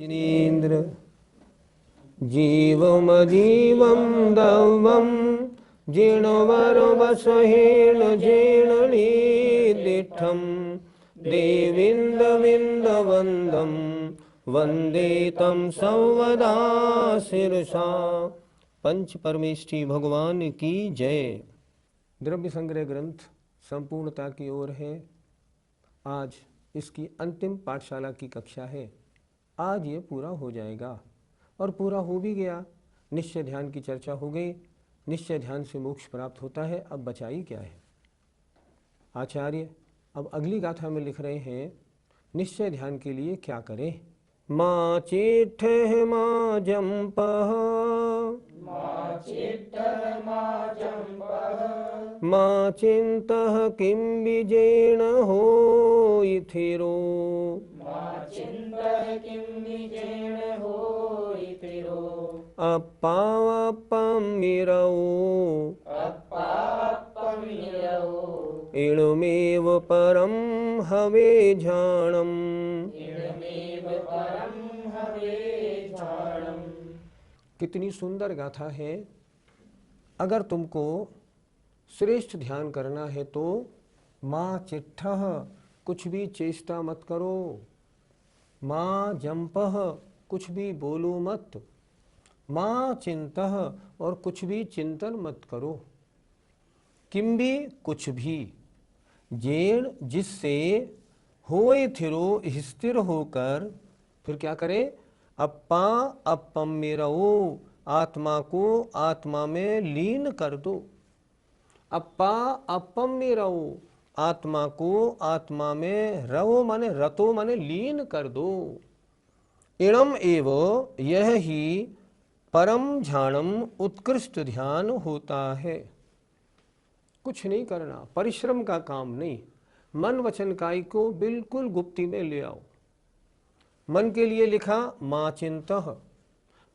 जिनेन्द्र जीवमजीवं दवं जीर्णवरवसहेन जीर्णनिदिष्टं देवीन्दविन्दवन्दं वन्दे तं सर्वदा शिरसा। पंच परमेष्ठी भगवान की जय। द्रव्य संग्रह ग्रंथ संपूर्णता की ओर है। आज इसकी अंतिम पाठशाला की कक्षा है। आज ये पूरा हो जाएगा और पूरा हो भी गया। निश्चय ध्यान की चर्चा हो गई। निश्चय ध्यान से मोक्ष प्राप्त होता है। अब बचाई क्या है? आचार्य अब अगली गाथा में लिख रहे हैं निश्चय ध्यान के लिए क्या करें। माँ चेठ माँ जंपः माँ चिंतः किं बीजेन होइथिरो अप्पावप्पमिरौ इणमेव परं हवेझाणम्। कितनी सुंदर गाथा है। अगर तुमको श्रेष्ठ ध्यान करना है तो माँ चिट्ठः कुछ भी चेष्टा मत करो, माँ जंपः कुछ भी बोलो मत, माँ चिंतः और कुछ भी चिंतन मत करो, किम भी कुछ भी, जेण जिससे, होए थिरो स्थिर होकर, फिर क्या करे, अप्पा अपम में रहो, आत्मा को आत्मा में लीन कर दो। अप्पा अपम में रहो, आत्मा को आत्मा में रहो माने रतो माने लीन कर दो। इणम एव यह ही परम ध्यानम उत्कृष्ट ध्यान होता है। कुछ नहीं करना, परिश्रम का काम नहीं। मन वचन काय को बिल्कुल गुप्ती में ले आओ। मन के लिए लिखा माँ चिंतः,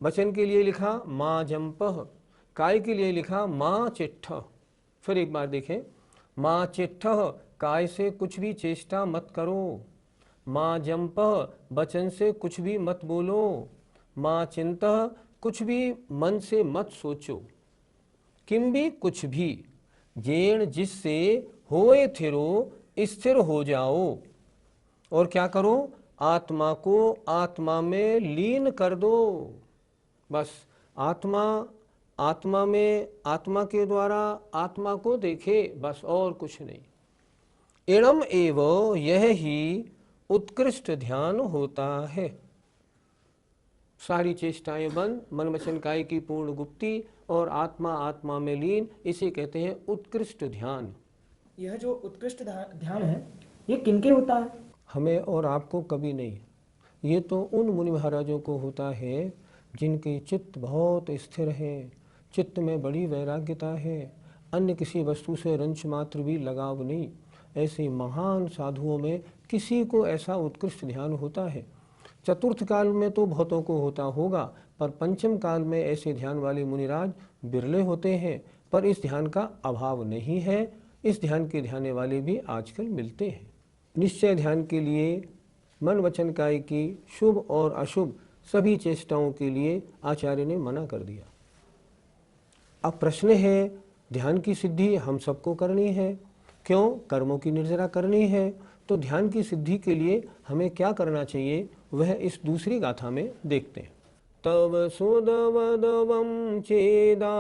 वचन के लिए लिखा माँ जंपः, काय के लिए लिखा माँ चिट्ठः। फिर एक बार देखें, माँ चिट्ठः काय से कुछ भी चेष्टा मत करो, माँ जंपः वचन से कुछ भी मत बोलो, माँ चिंतः कुछ भी मन से मत सोचो, किम भी कुछ भी, जेण जिससे, होए थिरो स्थिर हो जाओ। और क्या करो, आत्मा को आत्मा में लीन कर दो। बस आत्मा आत्मा में, आत्मा के द्वारा आत्मा को देखे, बस और कुछ नहीं। इणम एव यह ही उत्कृष्ट ध्यान होता है। सारी चेष्टाएं बंद, मन वचन काय की पूर्ण गुप्ती और आत्मा आत्मा में लीन, इसे कहते हैं उत्कृष्ट ध्यान। यह जो उत्कृष्ट ध्यान है ये किनके होता है? हमें और आपको कभी नहीं। ये तो उन मुनि महाराजों को होता है जिनके चित्त बहुत स्थिर है, चित्त में बड़ी वैराग्यता है, अन्य किसी वस्तु से रंच मात्र भी लगाव नहीं। ऐसे महान साधुओं में किसी को ऐसा उत्कृष्ट ध्यान होता है। चतुर्थ काल में तो बहुतों को होता होगा, पर पंचम काल में ऐसे ध्यान वाले मुनिराज बिरले होते हैं। पर इस ध्यान का अभाव नहीं है। इस ध्यान के ध्यान वाले भी आजकल मिलते हैं। निश्चय ध्यान के लिए मन वचन काय की शुभ और अशुभ सभी चेष्टाओं के लिए आचार्य ने मना कर दिया। अब प्रश्न है, ध्यान की सिद्धि हम सबको करनी है, क्यों? कर्मों की निर्जरा करनी है। तो ध्यान की सिद्धि के लिए हमें क्या करना चाहिए, वह इस दूसरी गाथा में देखते हैं। तव सुदवदवं चेदा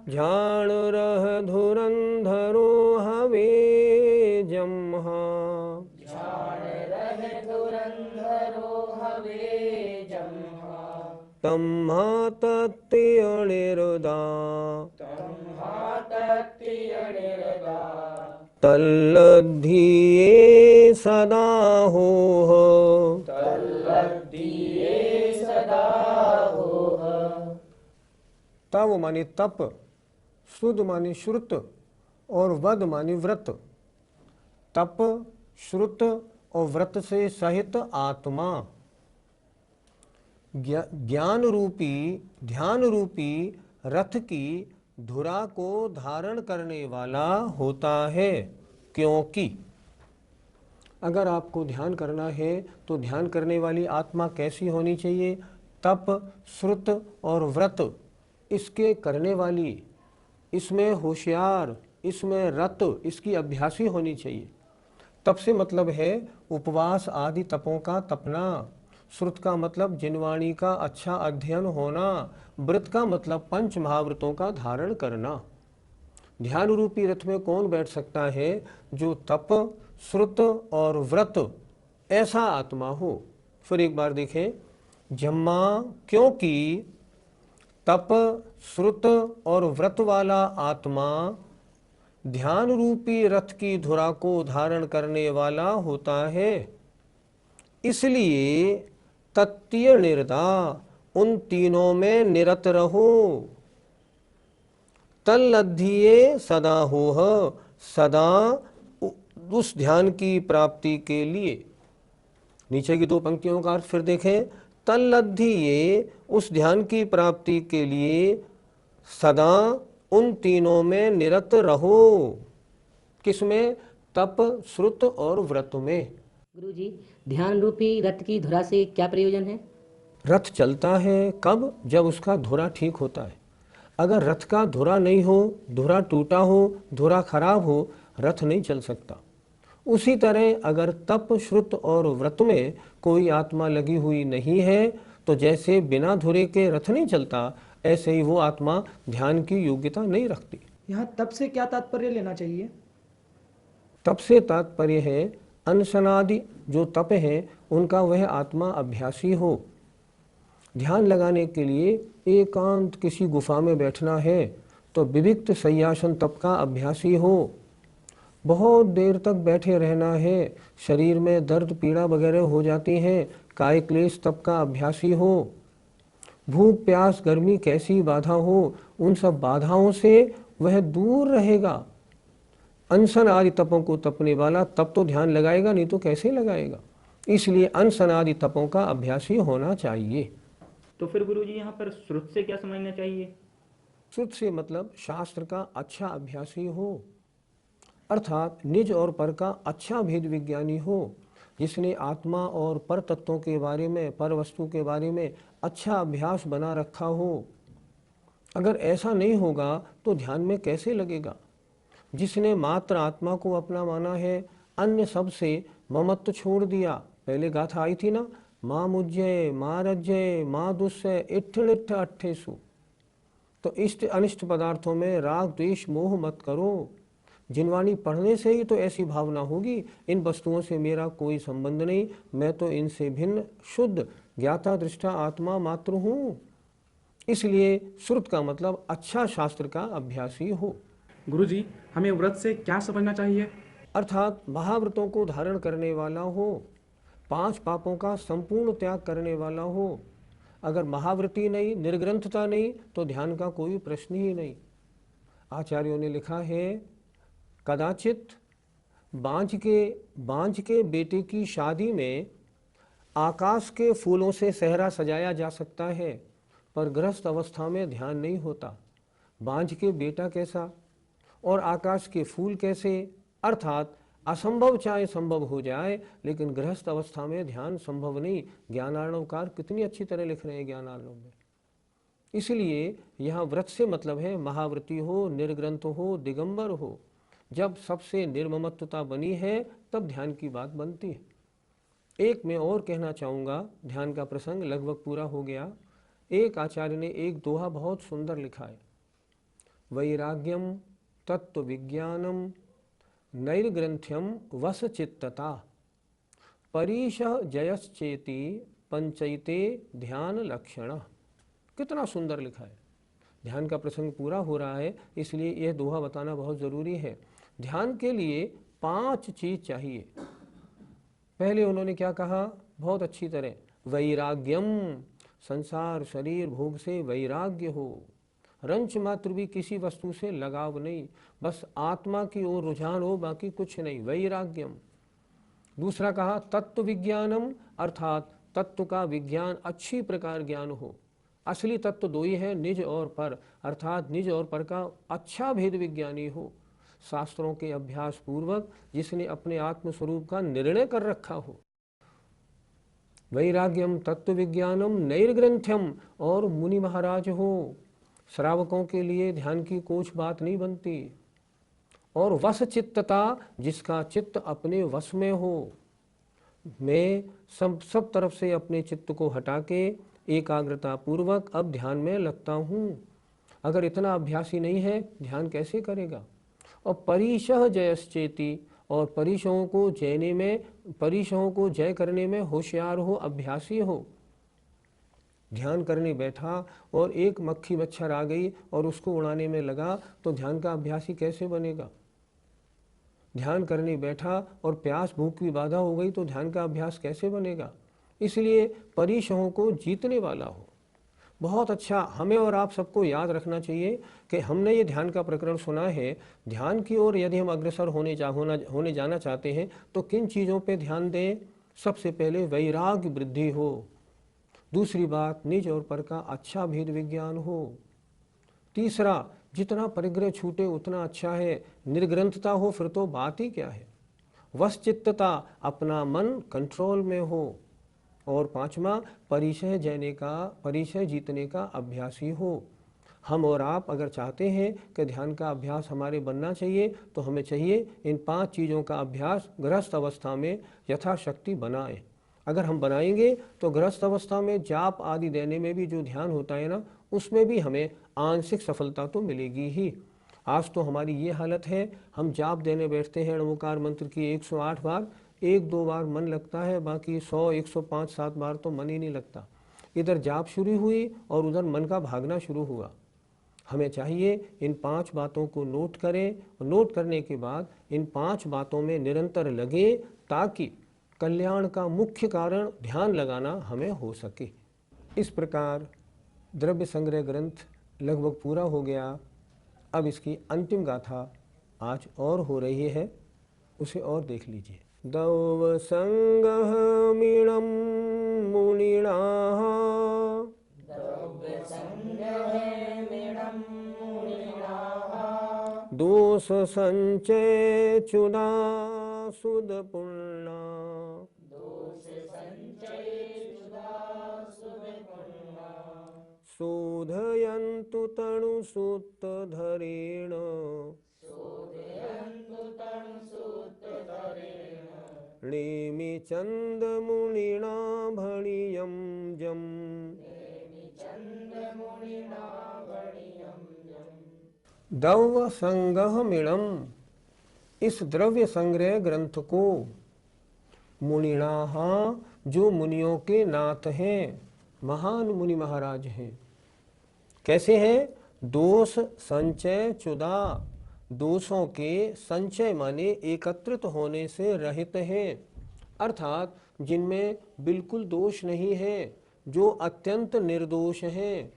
ध्यान रह धुरंधरो हवे जम्हा तम्हा तत्तियणिरुदा तल्लद्धिये सदा होः तव माने तप, शुद्ध माने श्रुत और वद माने व्रत। तप, श्रुत और व्रत से सहित आत्मा ज्ञान रूपी, ध्यान रूपी रथ की धुरा को धारण करने वाला होता है। क्योंकि अगर आपको ध्यान करना है तो ध्यान करने वाली आत्मा कैसी होनी चाहिए? तप, श्रुत और व्रत इसके करने वाली, इसमें होशियार, इसमें रत, इसकी अभ्यासी होनी चाहिए। तप से मतलब है उपवास आदि तपों का तपना। श्रुत का मतलब जिनवाणी का अच्छा अध्ययन होना। व्रत का मतलब पंच महाव्रतों का धारण करना। ध्यान रूपी रथ में कौन बैठ सकता है? जो तप, श्रुत और व्रत ऐसा आत्मा हो। फिर एक बार देखें, जम्मा क्योंकि तप, श्रुत और व्रत वाला आत्मा ध्यान रूपी रथ की धुरा को धारण करने वाला होता है, इसलिए तत्तीय निर्दा उन तीनों में निरत रहो। तल्लद्धिये सदा होह, सदा उस ध्यान की प्राप्ति के लिए। नीचे की दो पंक्तियों का अर्थ फिर देखें, तल्लद्धिये उस ध्यान की प्राप्ति के लिए सदा उन तीनों में निरत रहो। किसमें? तप, श्रुत और व्रत में। गुरुजी, ध्यान रूपी रथ की धुरा से क्या प्रयोजन है? रथ चलता है कब? जब उसका धुरा ठीक होता है। अगर रथ का धुरा नहीं हो, धुरा टूटा हो, धुरा खराब हो, रथ नहीं चल सकता। उसी तरह अगर तप, श्रुत और व्रत में कोई आत्मा लगी हुई नहीं है तो जैसे बिना धुरे के रथ नहीं चलता, ऐसे ही वो आत्मा ध्यान की योग्यता नहीं रखती। यहाँ तप से क्या तात्पर्य लेना चाहिए? तप से तात्पर्य है अनशनादि जो तप है उनका वह आत्मा अभ्यासी हो। ध्यान लगाने के लिए एकांत किसी गुफा में बैठना है तो विविक्त शय्यासन तप का अभ्यासी हो। बहुत देर तक बैठे रहना है, शरीर में दर्द पीड़ा वगैरह हो जाती हैं, काय क्लेश तप का अभ्यासी हो। भूख प्यास गर्मी कैसी बाधा हो, उन सब बाधाओं से वह दूर रहेगा। अनशन आदि तपों को तपने वाला तब तो ध्यान लगाएगा, नहीं तो कैसे लगाएगा। इसलिए अनशन आदि तपों का अभ्यासी होना चाहिए। तो फिर गुरुजी यहाँ पर श्रुत से क्या समझना चाहिए? श्रुत से मतलब शास्त्र का अच्छा अभ्यासी हो, अर्थात निज और पर का अच्छा भेद विज्ञानी हो, जिसने आत्मा और पर तत्वों के बारे में, पर वस्तु के बारे में अच्छा अभ्यास बना रखा हो। अगर ऐसा नहीं होगा तो ध्यान में कैसे लगेगा। जिसने मात्र आत्मा को अपना माना है, अन्य सब से ममत्व छोड़ दिया। पहले गाथा आई थी ना, माँ मुझे माँ रज्जय माँ दुष्य इट्ठ अट्ठेसु। तो इष्ट अनिष्ट पदार्थों में राग द्वेष मोह मत करो। जिनवाणी पढ़ने से ही तो ऐसी भावना होगी, इन वस्तुओं से मेरा कोई संबंध नहीं, मैं तो इनसे भिन्न शुद्ध ज्ञाता दृष्टा आत्मा मात्र हूँ। इसलिए श्रुत का मतलब अच्छा शास्त्र का अभ्यासी हो। गुरुजी, हमें व्रत से क्या समझना चाहिए? अर्थात महाव्रतों को धारण करने वाला हो, 5 पापों का संपूर्ण त्याग करने वाला हो। अगर महाव्रती नहीं, निर्ग्रंथता नहीं, तो ध्यान का कोई प्रश्न ही नहीं। आचार्यों ने लिखा है, कदाचित बांझ के बेटे की शादी में आकाश के फूलों से सेहरा सजाया जा सकता है, पर गृहस्थ अवस्था में ध्यान नहीं होता। बांझ के बेटा कैसा और आकाश के फूल कैसे, अर्थात असंभव चाहे संभव हो जाए, लेकिन गृहस्थ अवस्था में ध्यान संभव नहीं। ज्ञानार्णवकार कितनी अच्छी तरह लिख रहे हैं ज्ञानार्णव में। इसलिए यहाँ व्रत से मतलब है महाव्रती हो, निर्ग्रंथ हो, दिगंबर हो। जब सबसे निर्ममत्वता बनी है तब ध्यान की बात बनती है। एक मैं और कहना चाहूँगा, ध्यान का प्रसंग लगभग पूरा हो गया। एक आचार्य ने एक दोहा बहुत सुंदर लिखा है, वैराग्यम तत्व विज्ञानम नैर्ग्रंथ्यम वस चित्तता परीश जयश्चेति पंचैते ध्यान लक्षण। कितना सुंदर लिखा है। ध्यान का प्रसंग पूरा हो रहा है, इसलिए यह दोहा बताना बहुत ज़रूरी है। ध्यान के लिए 5 चीज़ चाहिए। पहले उन्होंने क्या कहा, बहुत अच्छी तरह, वैराग्यम, संसार शरीर भोग से वैराग्य हो, रंच मात्र भी किसी वस्तु से लगाव नहीं, बस आत्मा की ओर रुझान हो, बाकी कुछ नहीं, वैराग्यम। दूसरा कहा तत्व विज्ञानम, अर्थात तत्व का विज्ञान अच्छी प्रकार ज्ञान हो। असली तत्व 2 ही है, निज और पर, अर्थात निज और पर का अच्छा भेद विज्ञानी हो। शास्त्रों के अभ्यास पूर्वक जिसने अपने आत्मस्वरूप का निर्णय कर रखा हो। वैराग्यम तत्व विज्ञानम नैर्ग्रंथ्यम, और मुनि महाराज हो। श्रावकों के लिए ध्यान की कुछ बात नहीं बनती। और वश चित्तता, जिसका चित्त अपने वश में हो। मैं सब तरफ से अपने चित्त को हटा के एकाग्रता पूर्वक अब ध्यान में लगता हूँ। अगर इतना अभ्यासी नहीं है, ध्यान कैसे करेगा। और परिशः जयश्चेति, और परिशहों को जय करने में होशियार हो, अभ्यासी हो। ध्यान करने बैठा और एक मक्खी मच्छर आ गई और उसको उड़ाने में लगा, तो ध्यान का अभ्यासी कैसे बनेगा। ध्यान करने बैठा और प्यास भूख की बाधा हो गई, तो ध्यान का अभ्यास कैसे बनेगा। इसलिए परिशहों को जीतने वाला हो। बहुत अच्छा, हमें और आप सबको याद रखना चाहिए कि हमने ये ध्यान का प्रकरण सुना है। ध्यान की ओर यदि हम अग्रसर होने जाना चाहते हैं तो किन चीज़ों पे ध्यान दें। सबसे पहले वैराग्य वृद्धि हो। दूसरी बात, निज और पर का अच्छा भेद विज्ञान हो। तीसरा, जितना परिग्रह छूटे उतना अच्छा है। निर्ग्रंथता हो फिर तो बात ही क्या है। वशचित्तता, अपना मन कंट्रोल में हो। और पांचवा, परिचय जीतने का अभ्यासी हो। हम और आप अगर चाहते हैं कि ध्यान का अभ्यास हमारे बनना चाहिए, तो हमें चाहिए इन 5 चीज़ों का अभ्यास गृहस्थ अवस्था में यथाशक्ति बनाएं। अगर हम बनाएंगे तो गृहस्थ अवस्था में जाप आदि देने में भी जो ध्यान होता है ना, उसमें भी हमें आंशिक सफलता तो मिलेगी ही। आज तो हमारी ये हालत है, हम जाप देने बैठते हैं ओंकार मंत्र की 108 बार, 1-2 बार मन लगता है, बाकी 100, 105, 7 बार तो मन ही नहीं लगता। इधर जाप शुरू हुई और उधर मन का भागना शुरू हुआ। हमें चाहिए इन 5 बातों को नोट करें, और नोट करने के बाद इन 5 बातों में निरंतर लगे, ताकि कल्याण का मुख्य कारण ध्यान लगाना हमें हो सके। इस प्रकार द्रव्य संग्रह ग्रंथ लगभग पूरा हो गया। अब इसकी अंतिम गाथा आज और हो रही है, उसे और देख लीजिए। दौव संगह मीणम मुनिणा, दोष संचय चुदा सुद पुण्या, शोधयन्तु तणुसूत्रधरेण, नेमिचन्दमुनिना भणियं जम्। दौव संगह मीणम, इस द्रव्य संग्रह ग्रंथ को मुनिणा, जो मुनियों के नाथ हैं, महान मुनि महाराज हैं। कैसे हैं? दोष संचय चुदा, दोषों के संचय माने एकत्रित होने से रहित हैं, अर्थात जिनमें बिल्कुल दोष नहीं है, जो अत्यंत निर्दोष हैं।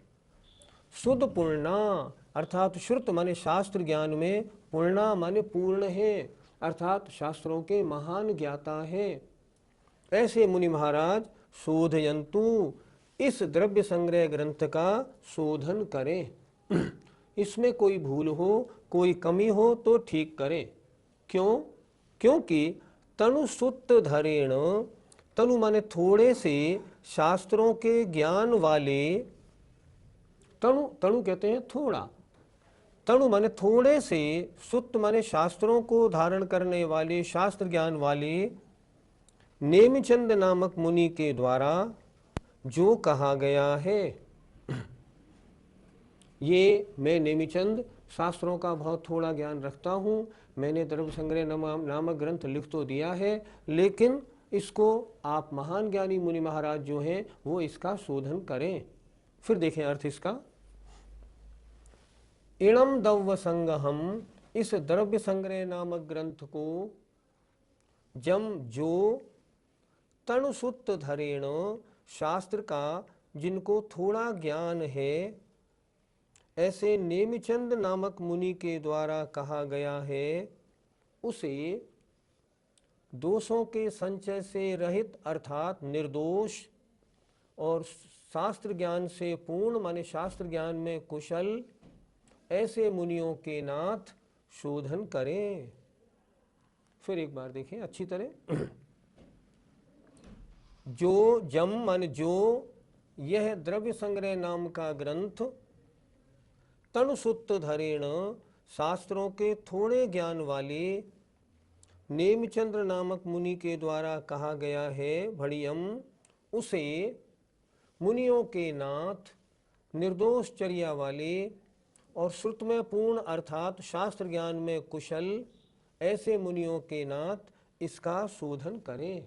शुद्ध पूर्णा, अर्थात श्रुत माने शास्त्र ज्ञान में, पूर्णा माने पूर्ण है, अर्थात शास्त्रों के महान ज्ञाता है। ऐसे मुनि महाराज शोधयन्तु, इस द्रव्य संग्रह ग्रंथ का शोधन करें। इसमें कोई भूल हो, कोई कमी हो तो ठीक करें। क्यों? क्योंकि तनुसूत्र धरेण, तनु माने थोड़े से शास्त्रों के ज्ञान वाले, तनु कहते हैं थोड़ा, तनु माने थोड़े से, सुत्त माने शास्त्रों को धारण करने वाले, शास्त्र ज्ञान वाले नेमिचंद नामक मुनि के द्वारा जो कहा गया है। ये मैं नेमिचंद शास्त्रों का बहुत थोड़ा ज्ञान रखता हूँ, मैंने द्रव्य संग्रह नामक ग्रंथ लिख तो दिया है, लेकिन इसको आप महान ज्ञानी मुनि महाराज जो हैं वो इसका शोधन करें। फिर देखें अर्थ इसका। इणम दव्य संगहम, इस द्रव्य संग्रह नामक ग्रंथ को जम जो तणुसूत्र धरेण, शास्त्र का जिनको थोड़ा ज्ञान है, ऐसे नेमिचंद नामक मुनि के द्वारा कहा गया है, उसे दोषों के संचय से रहित अर्थात निर्दोष और शास्त्र ज्ञान से पूर्ण माने शास्त्र ज्ञान में कुशल ऐसे मुनियों के नाथ शोधन करें। फिर एक बार देखें अच्छी तरह। जो जम मन जो यह द्रव्य संग्रह नाम का ग्रंथ तन सुत धरेण शास्त्रों के थोड़े ज्ञान वाले नेमिचंद्र नामक मुनि के द्वारा कहा गया है। भड़ियम उसे मुनियों के नाथ निर्दोष चर्या वाले और श्रुत में पूर्ण अर्थात शास्त्र ज्ञान में कुशल ऐसे मुनियों के नाथ इसका शोधन करें।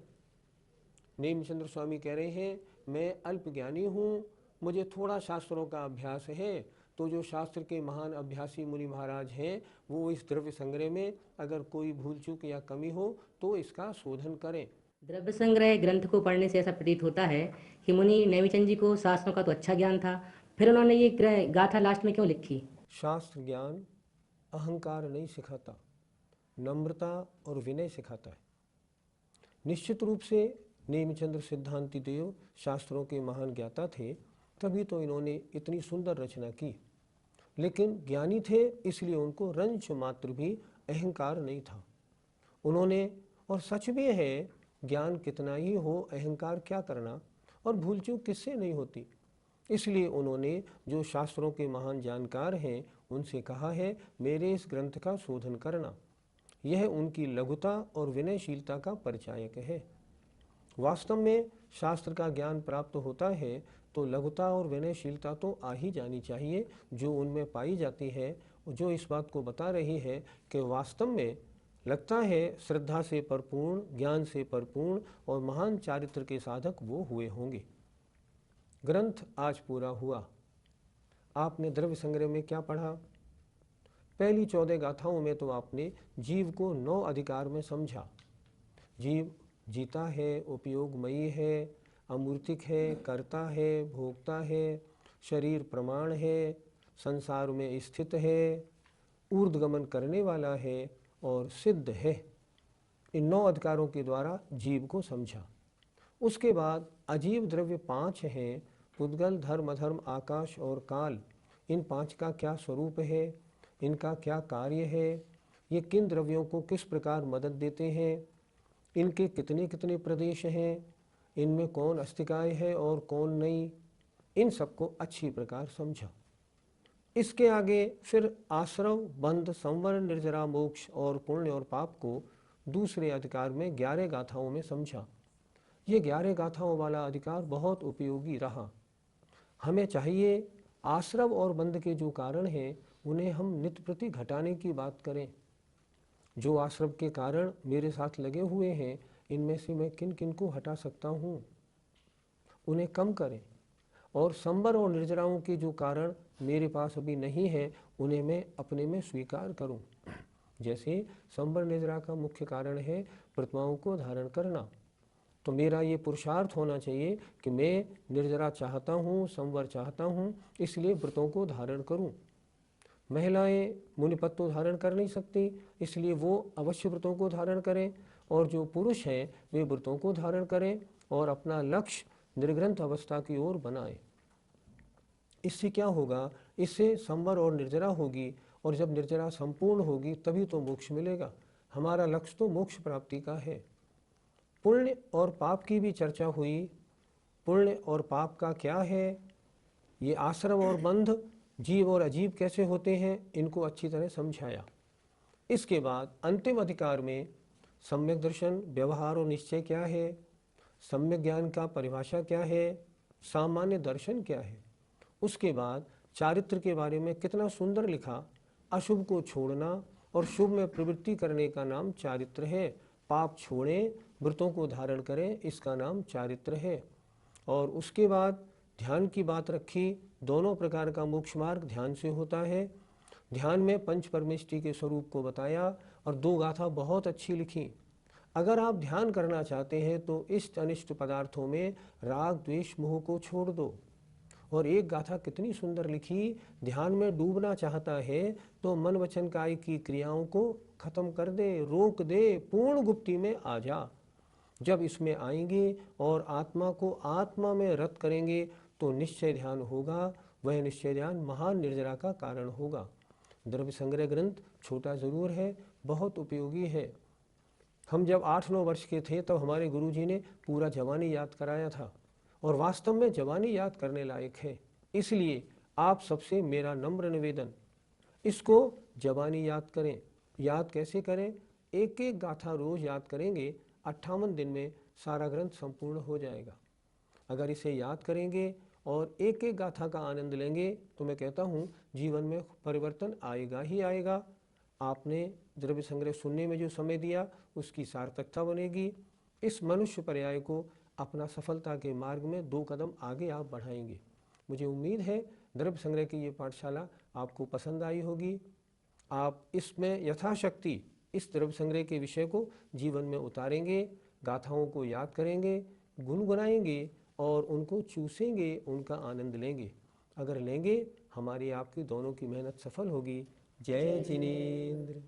नेमिचंद्र स्वामी कह रहे हैं मैं अल्प ज्ञानी हूँ, मुझे थोड़ा शास्त्रों का अभ्यास है, तो जो शास्त्र के महान अभ्यासी मुनि महाराज हैं वो इस द्रव्य संग्रह में अगर कोई भूल चूक या कमी हो तो इसका शोधन करें। द्रव्य संग्रह ग्रंथ को पढ़ने से ऐसा प्रतीत होता है कि मुनि नेमिचंद जी को शास्त्रों का तो अच्छा ज्ञान था, फिर उन्होंने ये गाथा लास्ट में क्यों लिखी? शास्त्र ज्ञान अहंकार नहीं सिखाता, नम्रता और विनय सिखाता है। निश्चित रूप से नेमिचंद्र सिद्धांति देव शास्त्रों के महान ज्ञाता थे, तभी तो इन्होंने इतनी सुंदर रचना की। लेकिन ज्ञानी थे इसलिए उनको रंच मात्र भी अहंकार नहीं था। उन्होंने, और सच भी है, ज्ञान कितना ही हो अहंकार क्या करना, और भूल चूक किससे नहीं होती। इसलिए उन्होंने जो शास्त्रों के महान जानकार हैं उनसे कहा है मेरे इस ग्रंथ का शोधन करना। यह उनकी लघुता और विनयशीलता का परिचायक है। वास्तव में शास्त्र का ज्ञान प्राप्त होता है तो लघुता और विनयशीलता तो आ ही जानी चाहिए, जो उनमें पाई जाती है, जो इस बात को बता रही है कि वास्तव में लगता है श्रद्धा से परिपूर्ण, ज्ञान से परिपूर्ण और महान चारित्र के साधक वो हुए होंगे। ग्रंथ आज पूरा हुआ। आपने द्रव्य संग्रह में क्या पढ़ा? पहली 14 गाथाओं में तो आपने जीव को 9 अधिकार में समझा। जीव जीता है, उपयोगमयी है, अमूर्तिक है, कर्ता है, भोक्ता है, शरीर प्रमाण है, संसार में स्थित है, ऊर्ध्वगमन करने वाला है और सिद्ध है। इन 9 अधिकारों के द्वारा जीव को समझा। उसके बाद अजीव द्रव्य 5 हैं, पुद्गल, धर्म, अधर्म, आकाश और काल। इन 5 का क्या स्वरूप है, इनका क्या कार्य है, ये किन द्रव्यों को किस प्रकार मदद देते हैं, इनके कितने कितने प्रदेश हैं, इनमें कौन अस्तिकाय है और कौन नहीं, इन सबको अच्छी प्रकार समझा। इसके आगे फिर आश्रव, बंध, संवर, निर्जरा, मोक्ष और पुण्य और पाप को दूसरे अधिकार में 11 गाथाओं में समझा। ये 11 गाथाओं वाला अधिकार बहुत उपयोगी रहा। हमें चाहिए आश्रव और बंध के जो कारण हैं उन्हें हम नित्य प्रति घटाने की बात करें। जो आश्रव के कारण मेरे साथ लगे हुए हैं इनमें से मैं किन किन को हटा सकता हूँ, उन्हें कम करें। और संवर और निर्जराओं के जो कारण मेरे पास अभी नहीं है उन्हें मैं अपने में स्वीकार करूं। जैसे संवर निर्जरा का मुख्य कारण है प्रतिमाओं को धारण करना, तो मेरा ये पुरुषार्थ होना चाहिए कि मैं निर्जरा चाहता हूँ, संवर चाहता हूँ, इसलिए व्रतों को धारण करूँ। महिलाएं मुनिपद तो धारण कर नहीं सकती, इसलिए वो अवश्य व्रतों को धारण करें, और जो पुरुष हैं वे व्रतों को धारण करें और अपना लक्ष्य निर्ग्रंथ अवस्था की ओर बनाएं। इससे क्या होगा? इससे संवर और निर्जरा होगी, और जब निर्जरा संपूर्ण होगी तभी तो मोक्ष मिलेगा। हमारा लक्ष्य तो मोक्ष प्राप्ति का है। पुण्य और पाप की भी चर्चा हुई। पुण्य और पाप का क्या है, ये आश्रव और बंध, जीव और अजीव कैसे होते हैं, इनको अच्छी तरह समझाया। इसके बाद अंतिम अधिकार में सम्यक दर्शन, व्यवहार और निश्चय क्या है, सम्यक ज्ञान का परिभाषा क्या है, सामान्य दर्शन क्या है। उसके बाद चारित्र के बारे में कितना सुंदर लिखा। अशुभ को छोड़ना और शुभ में प्रवृत्ति करने का नाम चारित्र है। पाप छोड़ें, व्रतों को धारण करें, इसका नाम चारित्र है। और उसके बाद ध्यान की बात रखी। दोनों प्रकार का मोक्ष मार्ग ध्यान से होता है। ध्यान में पंच परमेष्टि के स्वरूप को बताया और 2 गाथा बहुत अच्छी लिखी। अगर आप ध्यान करना चाहते हैं तो इष्ट अनिष्ट पदार्थों में राग द्वेष मोह को छोड़ दो। और एक गाथा कितनी सुंदर लिखी, ध्यान में डूबना चाहता है तो मन वचन काय की क्रियाओं को खत्म कर दे, रोक दे, पूर्ण गुप्ती में आ जा। जब इसमें आएंगे और आत्मा को आत्मा में रत करेंगे तो निश्चय ध्यान होगा। वह निश्चय ध्यान महान निर्जरा का कारण होगा। द्रव्य संग्रह ग्रंथ छोटा ज़रूर है, बहुत उपयोगी है। हम जब 8-9 वर्ष के थे तब हमारे गुरुजी ने पूरा जवानी याद कराया था और वास्तव में जवानी याद करने लायक है। इसलिए आप सबसे मेरा नम्र निवेदन, इसको जवानी याद करें। याद कैसे करें? एक एक गाथा रोज याद करेंगे, 58 दिन में सारा ग्रंथ संपूर्ण हो जाएगा। अगर इसे याद करेंगे और एक एक गाथा का आनंद लेंगे तो मैं कहता हूँ जीवन में परिवर्तन आएगा ही आएगा। आपने द्रव्य संग्रह सुनने में जो समय दिया उसकी सार्थकता बनेगी। इस मनुष्य पर्याय को अपना सफलता के मार्ग में 2 कदम आगे आप बढ़ाएंगे। मुझे उम्मीद है द्रव्य संग्रह की ये पाठशाला आपको पसंद आई होगी। आप इसमें यथाशक्ति इस द्रव्य संग्रह के विषय को जीवन में उतारेंगे, गाथाओं को याद करेंगे, गुनगुनाएंगे और उनको चूसेंगे, उनका आनंद लेंगे। अगर लेंगे, हमारी आपकी दोनों की मेहनत सफल होगी। जय जिनेंद्र।